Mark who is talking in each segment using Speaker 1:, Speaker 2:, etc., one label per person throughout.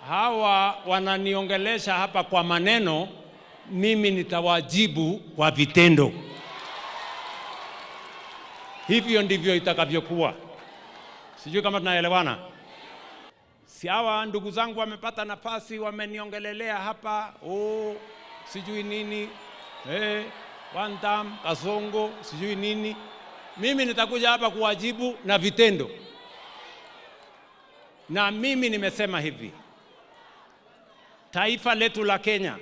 Speaker 1: hawa wananiongelesha hapa kwa maneno, mimi nitawajibu kwa vitendo. Hivyo ndivyo itakavyokuwa. Sijui kama tunaelewana. Si hawa ndugu zangu wamepata nafasi, wameniongelelea hapa, sijui nini, one time, Kasongo, sijui nini. Mimi nitakuja hapa kuwajibu na vitendo. Na mimi nimesema hivi, taifa letu la Kenya,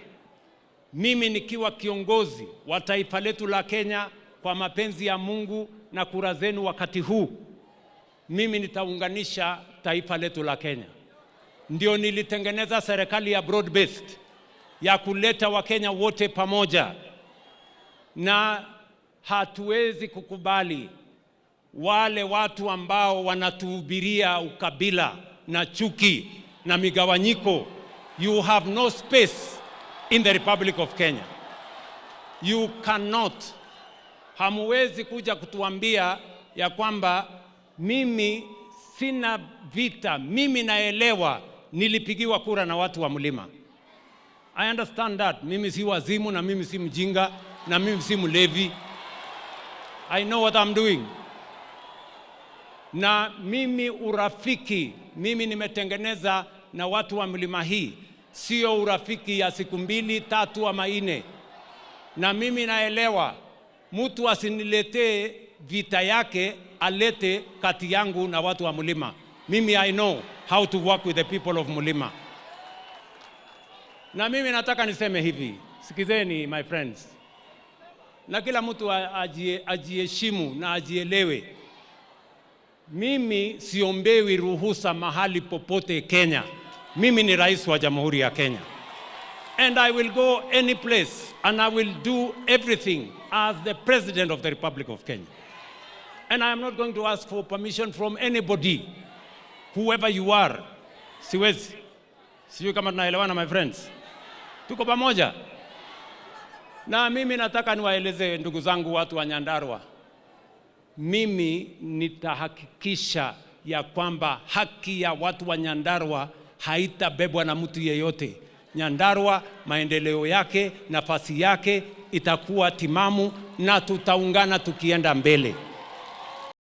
Speaker 1: mimi nikiwa kiongozi wa taifa letu la Kenya, kwa mapenzi ya Mungu na kura zenu wakati huu, mimi nitaunganisha taifa letu la Kenya. Ndio nilitengeneza serikali ya broad based ya kuleta Wakenya wote pamoja, na hatuwezi kukubali wale watu ambao wanatuhubiria ukabila na chuki na migawanyiko. You have no space in the Republic of Kenya. You cannot. Hamuwezi kuja kutuambia ya kwamba mimi sina vita. Mimi naelewa nilipigiwa kura na watu wa Mlima. I understand that. Mimi si wazimu na mimi si mjinga na mimi si mlevi. I know what I'm doing. Na mimi urafiki, mimi nimetengeneza na watu wa Mlima hii, sio urafiki ya siku 2, 3 ama 4. Na mimi naelewa mtu asiniletee vita yake, alete kati yangu na watu wa Mlima. Mimi I know how to work with the people of Mlima. Na mimi nataka niseme hivi, sikizeni my friends. Na kila mtu ajiheshimu na ajielewe. Mimi siombewi ruhusa mahali popote Kenya. Mimi ni rais wa Jamhuri ya Kenya. And I will go any place and I will do everything as the President of the Republic of Kenya. And I am not going to ask for permission from anybody, whoever you are. Siwezi. Sijui kama tunaelewana my friends. Tuko pamoja. Na mimi nataka niwaeleze ndugu zangu watu wa Nyandarua. Mimi nitahakikisha ya kwamba haki ya watu wa Nyandarua haitabebwa na mtu yeyote. Nyandarua, maendeleo yake, nafasi yake itakuwa timamu na tutaungana tukienda mbele.